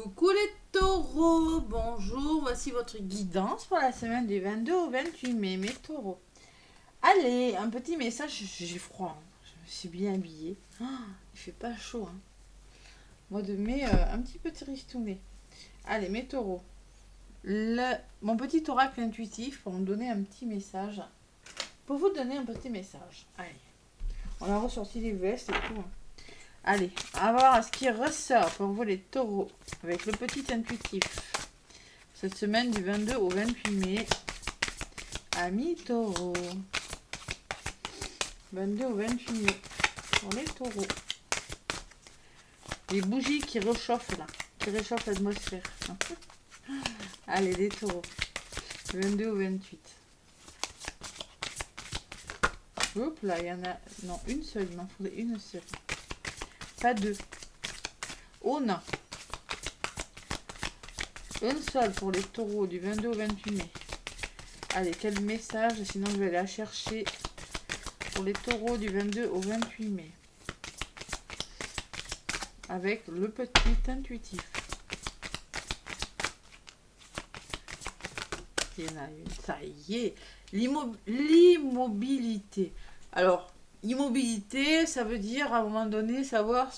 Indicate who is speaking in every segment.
Speaker 1: Coucou les taureaux, bonjour, voici votre guidance pour la semaine du 22 au 28 mai, mes taureaux. Allez, un petit message, j'ai froid, hein. Je me suis bien habillée. Oh, il fait pas chaud. Hein. Mois de mai, un petit peu tristouné. Allez, mes taureaux, mon petit oracle intuitif pour me donner un petit message. Pour vous donner un petit message. Allez, on a ressorti les vestes et tout. Hein. Allez, on va voir ce qui ressort pour vous les taureaux avec le petit intuitif. Cette semaine du 22 au 28 mai, amis taureaux. 22 au 28 mai pour les taureaux. Les bougies qui réchauffent là, qui réchauffent l'atmosphère. Allez les taureaux. 22 au 28. Hop là, il y en a. Non, une seule, il m'en faudrait une seule. Pas deux. Oh non. Une seule pour les taureaux du 22 au 28 mai. Allez, quel message? Sinon, je vais aller la chercher pour les taureaux du 22 au 28 mai. Avec le petit intuitif. Il y en a une. Ça y est. L'immobilité. Alors, immobilité, ça veut dire à un moment donné savoir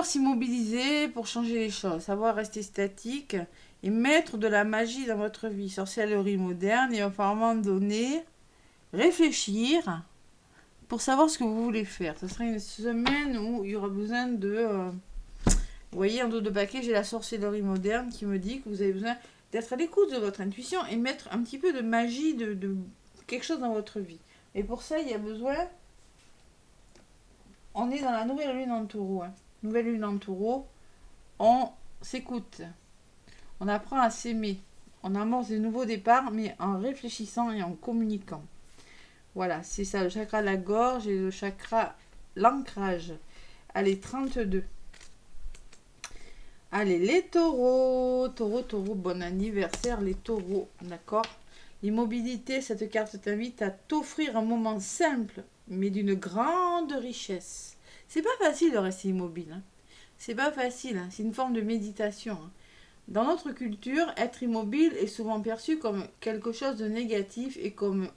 Speaker 1: s'immobiliser pour changer les choses, savoir rester statique et mettre de la magie dans votre vie. Sorcellerie moderne, il va falloir à un moment donné réfléchir pour savoir ce que vous voulez faire. Ce sera une semaine où il y aura besoin de... vous voyez, en dos de paquet, j'ai la sorcellerie moderne qui me dit que vous avez besoin d'être à l'écoute de votre intuition et mettre un petit peu de magie, de quelque chose dans votre vie. Et pour ça, il y a besoin... On est dans la nouvelle lune en taureau. Hein. Nouvelle lune en taureau, on s'écoute. On apprend à s'aimer. On amorce de nouveaux départs, mais en réfléchissant et en communiquant. Voilà, c'est ça, le chakra de la gorge et le chakra, l'ancrage. Allez, 32. Allez, les taureaux. Taureau, bon anniversaire, les taureaux, d'accord? L'immobilité, cette carte t'invite à t'offrir un moment simple, mais d'une grande richesse. C'est pas facile de rester immobile. Hein. C'est pas facile, hein. C'est une forme de méditation. Hein. Dans notre culture, être immobile est souvent perçu comme quelque chose de négatif et comme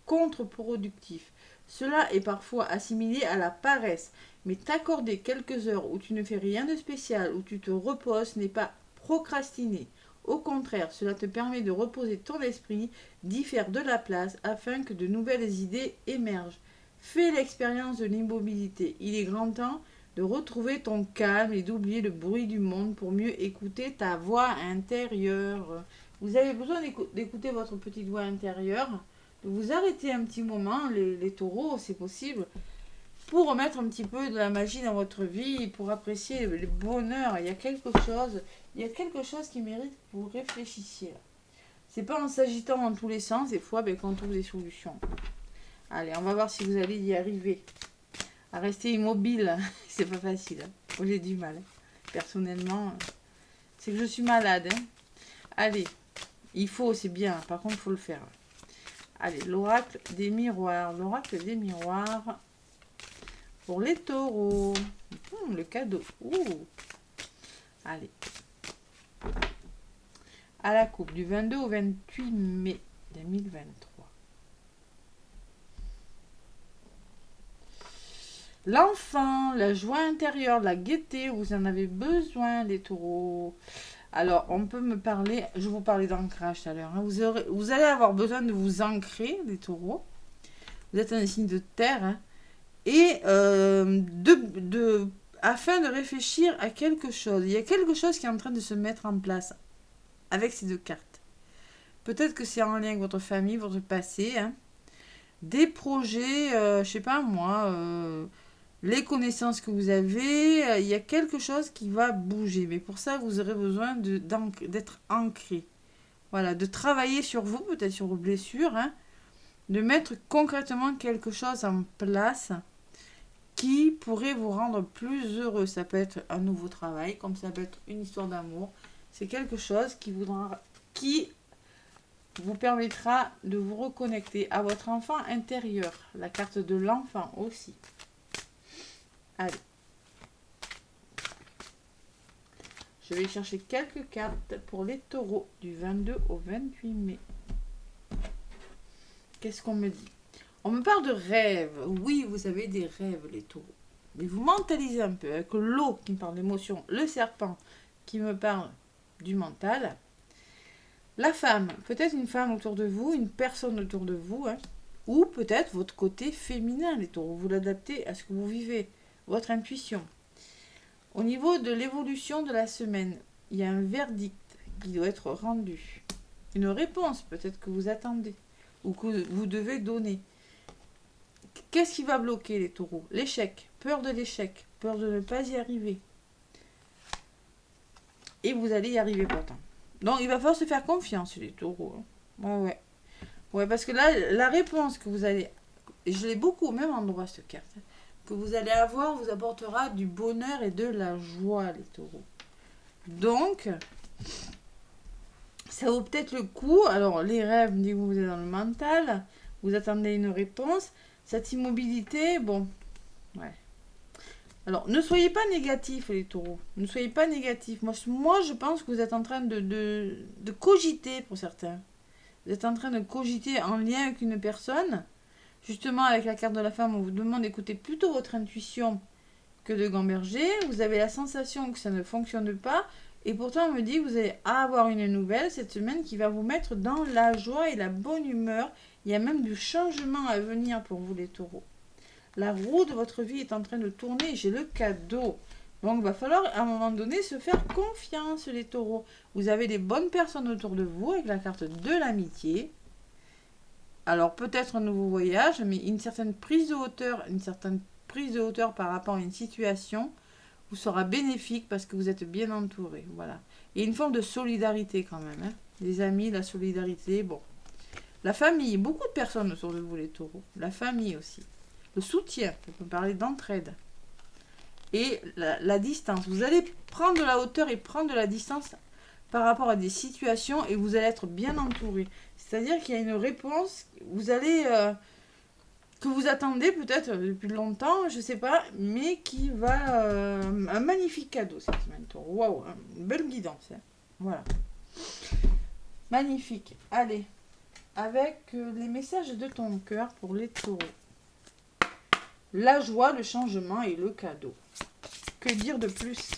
Speaker 1: contre-productif. Cela est parfois assimilé à la paresse, mais t'accorder quelques heures où tu ne fais rien de spécial, où tu te reposes, n'est pas procrastiner. Au contraire, cela te permet de reposer ton esprit, d'y faire de la place afin que de nouvelles idées émergent. Fais l'expérience de l'immobilité. Il est grand temps de retrouver ton calme et d'oublier le bruit du monde pour mieux écouter ta voix intérieure. Vous avez besoin d'écouter votre petite voix intérieure, de vous arrêter un petit moment, les taureaux, c'est possible, pour remettre un petit peu de la magie dans votre vie, pour apprécier le bonheur. Il y a quelque chose qui mérite que vous réfléchissiez. C'est pas en s'agitant dans tous les sens, des fois, qu'on trouve des solutions. Allez, on va voir si vous allez y arriver. À rester immobile, c'est pas facile. Moi, j'ai du mal. Personnellement, c'est que je suis malade. Hein. Allez, c'est bien. Par contre, il faut le faire. Allez, l'oracle des miroirs. L'oracle des miroirs pour les taureaux. Le cadeau. Allez. À la coupe du 22 au 28 mai 2023. L'enfant, la joie intérieure, la gaieté, vous en avez besoin, les taureaux. Alors, on peut me parler, je vous parlais d'ancrage tout à l'heure. Hein. Vous allez avoir besoin de vous ancrer, les taureaux. Vous êtes un signe de terre. Hein. Et afin de réfléchir à quelque chose. Il y a quelque chose qui est en train de se mettre en place avec ces deux cartes. Peut-être que c'est en lien avec votre famille, votre passé. Hein. Des projets, je sais pas moi, les connaissances que vous avez, il y a quelque chose qui va bouger. Mais pour ça, vous aurez besoin d'être ancré. Voilà, de travailler sur vous, peut-être sur vos blessures, hein, de mettre concrètement quelque chose en place qui pourrait vous rendre plus heureux. Ça peut être un nouveau travail, comme ça peut être une histoire d'amour. C'est quelque chose qui vous permettra de vous reconnecter à votre enfant intérieur. La carte de l'enfant aussi. Allez. Je vais chercher quelques cartes pour les taureaux du 22 au 28 mai. Qu'est-ce qu'on me dit? On me parle de rêves. Oui, vous avez des rêves, les taureaux. Mais vous mentalisez un peu avec l'eau qui me parle d'émotion, le serpent qui me parle du mental. La femme, peut-être une femme autour de vous, une personne autour de vous, hein, ou peut-être votre côté féminin, les taureaux. Vous l'adaptez à ce que vous vivez, votre intuition. Au niveau de l'évolution de la semaine, il y a un verdict qui doit être rendu. Une réponse peut-être que vous attendez ou que vous devez donner. Qu'est-ce qui va bloquer les taureaux? L'échec, peur de l'échec, peur de ne pas y arriver. Et vous allez y arriver pourtant. Donc il va falloir se faire confiance les taureaux. Ouais. Ouais, parce que là, la réponse que vous allez... Et je l'ai beaucoup au même endroit cette carte. Que vous allez avoir vous apportera du bonheur et de la joie les taureaux. Donc, ça vaut peut-être le coup. Alors les rêves, me dit que vous êtes dans le mental. Vous attendez une réponse. Cette immobilité, bon, ouais. Alors, ne soyez pas négatifs, les taureaux. Ne soyez pas négatifs. Moi, je pense que vous êtes en train de cogiter, pour certains. Vous êtes en train de cogiter en lien avec une personne. Justement, avec la carte de la femme, on vous demande d'écouter plutôt votre intuition que de gamberger. Vous avez la sensation que ça ne fonctionne pas. Et pourtant, on me dit que vous allez avoir une nouvelle cette semaine qui va vous mettre dans la joie et la bonne humeur. Il y a même du changement à venir pour vous, les taureaux. La roue de votre vie est en train de tourner. J'ai le cadeau. Donc, il va falloir à un moment donné se faire confiance, les taureaux. Vous avez des bonnes personnes autour de vous avec la carte de l'amitié. Alors, peut-être un nouveau voyage, mais une certaine prise de hauteur par rapport à une situation vous sera bénéfique parce que vous êtes bien entouré. Voilà. Et une forme de solidarité quand même. Hein. Les amis, la solidarité, bon. La famille, beaucoup de personnes autour de vous, les taureaux. La famille aussi. Le soutien, on peut parler d'entraide. Et la distance. Vous allez prendre de la hauteur et prendre de la distance par rapport à des situations et vous allez être bien entouré. C'est-à-dire qu'il y a une réponse, vous allez... que vous attendez peut-être depuis longtemps, je ne sais pas, mais qui va... un magnifique cadeau cette semaine, taureau. Waouh, une belle guidance. Hein. Voilà. Magnifique. Allez. Avec les messages de ton cœur pour les taureaux. La joie, le changement et le cadeau. Que dire de plus?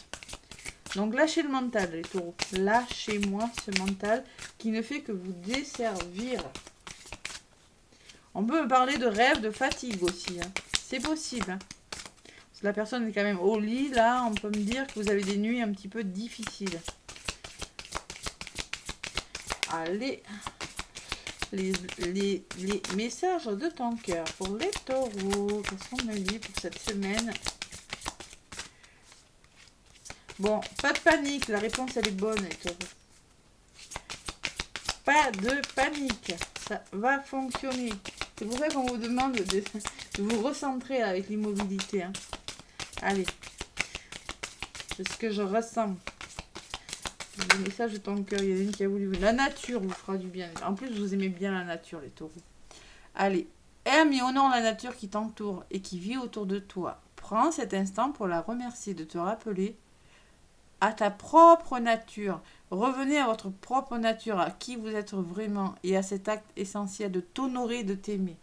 Speaker 1: Donc lâchez le mental, les taureaux. Lâchez-moi ce mental qui ne fait que vous desservir. On peut me parler de rêve, de fatigue aussi. Hein. C'est possible. Hein. Si la personne est quand même au lit, là, on peut me dire que vous avez des nuits un petit peu difficiles. Allez. Les messages de ton cœur pour les taureaux. Qu'est-ce qu'on me dit pour cette semaine? Bon, pas de panique. La réponse, elle est bonne, les taureaux. Pas de panique. Ça va fonctionner. C'est pour ça qu'on vous demande de vous recentrer avec l'immobilité. Hein. Allez. C'est ce que je ressens. Le message de ton cœur, il y en a une qui a voulu. La nature vous fera du bien. En plus, vous aimez bien la nature, les taureaux. Allez, aime et honore la nature qui t'entoure et qui vit autour de toi. Prends cet instant pour la remercier, de te rappeler à ta propre nature. Revenez à votre propre nature, à qui vous êtes vraiment et à cet acte essentiel de t'honorer, de t'aimer.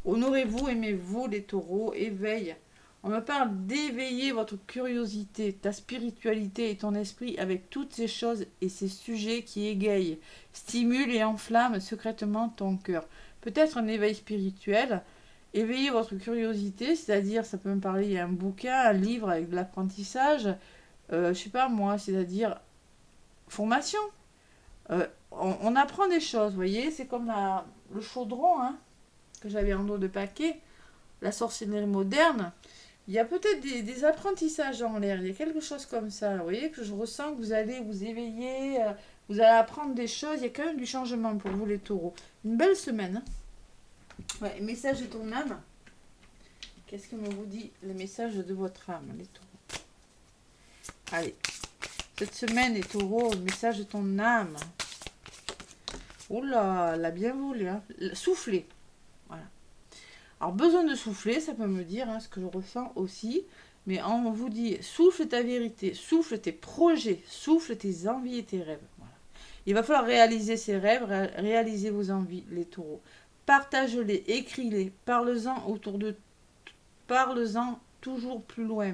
Speaker 1: Honorez-vous, aimez-vous les taureaux, éveille. On me parle d'éveiller votre curiosité, ta spiritualité et ton esprit avec toutes ces choses et ces sujets qui égayent, stimulent et enflamment secrètement ton cœur. Peut-être un éveil spirituel. Éveiller votre curiosité, c'est-à-dire, ça peut me parler, il y a un bouquin, un livre avec de l'apprentissage, je sais pas moi, c'est-à-dire formation. On apprend des choses, vous voyez, c'est comme le chaudron hein, que j'avais en dos de paquet, la sorcellerie moderne. Il y a peut-être des apprentissages en l'air, il y a quelque chose comme ça, vous voyez, que je ressens que vous allez vous éveiller, vous allez apprendre des choses, il y a quand même du changement pour vous les taureaux. Une belle semaine. Hein. Ouais, message de ton âme. Qu'est-ce que me vous dit le message de votre âme, les taureaux? Allez, cette semaine, les taureaux, le message de ton âme. Oh là, la bien voulu, hein. Souffler. Voilà. Alors, besoin de souffler, ça peut me dire hein, ce que je ressens aussi. Mais on vous dit, souffle ta vérité, souffle tes projets, souffle tes envies et tes rêves. Voilà. Il va falloir réaliser ces rêves, réaliser vos envies, les taureaux. Partage-les, écris-les, parle-en autour de... Parle-en toujours plus loin,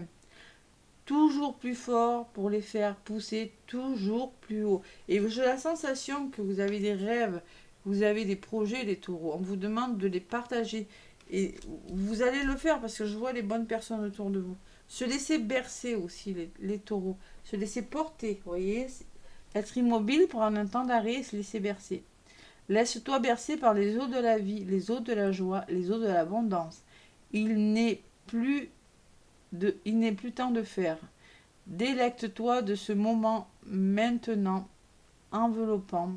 Speaker 1: toujours plus fort pour les faire pousser toujours plus haut. Et j'ai la sensation que vous avez des rêves, vous avez des projets, les taureaux. On vous demande de les partager. Et vous allez le faire parce que je vois les bonnes personnes autour de vous. Se laisser bercer aussi, les taureaux. Se laisser porter, vous voyez. Être immobile, prendre un temps d'arrêt et se laisser bercer. Laisse-toi bercer par les eaux de la vie, les eaux de la joie, les eaux de l'abondance. Il n'est plus temps de faire. Délecte-toi de ce moment maintenant enveloppant.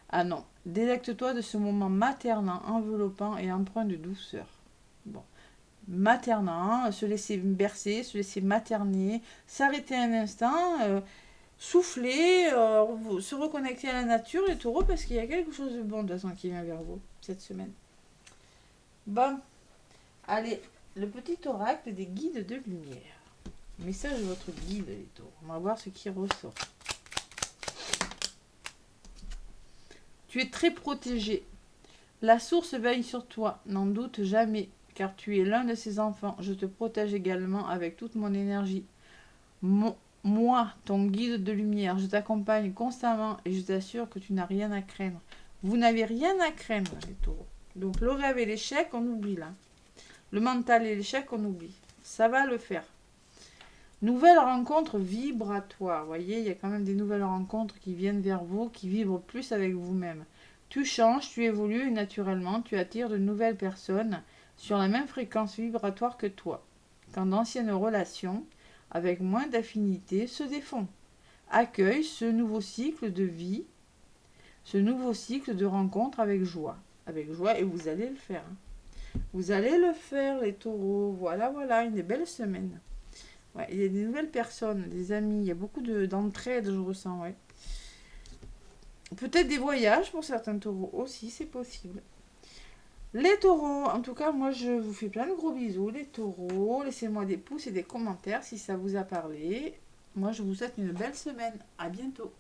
Speaker 1: Ah non, délecte-toi de ce moment maternant, enveloppant et empreint de douceur. Bon. Maternant, se laisser bercer, se laisser materner, s'arrêter un instant, souffler, se reconnecter à la nature, les taureaux, parce qu'il y a quelque chose de bon de toute façon qui vient vers vous cette semaine. Bon, allez, le petit oracle des guides de lumière. Message de votre guide, les taureaux. On va voir ce qui ressort. Tu es très protégé. La source veille sur toi, n'en doute jamais, car tu es l'un de ses enfants. Je te protège également avec toute mon énergie. Moi, ton guide de lumière, je t'accompagne constamment et je t'assure que tu n'as rien à craindre. Vous n'avez rien à craindre, les taureaux. Donc le rêve et l'échec, on oublie là. Le mental et l'échec, on oublie. Ça va le faire. Nouvelle rencontre vibratoire. Vous voyez, il y a quand même des nouvelles rencontres qui viennent vers vous, qui vibrent plus avec vous-même. Tu changes, tu évolues et naturellement, tu attires de nouvelles personnes sur la même fréquence vibratoire que toi. Quand d'anciennes relations, avec moins d'affinité, se défont. Accueille ce nouveau cycle de vie, ce nouveau cycle de rencontres avec joie. Avec joie, et vous allez le faire. Vous allez le faire, les taureaux. Voilà, une belle semaine. Ouais, il y a des nouvelles personnes, des amis, il y a beaucoup d'entraide, je ressens, ouais. Peut-être des voyages pour certains taureaux aussi, c'est possible. Les taureaux, en tout cas, moi je vous fais plein de gros bisous, les taureaux. Laissez-moi des pouces et des commentaires si ça vous a parlé. Moi je vous souhaite une belle semaine. À bientôt.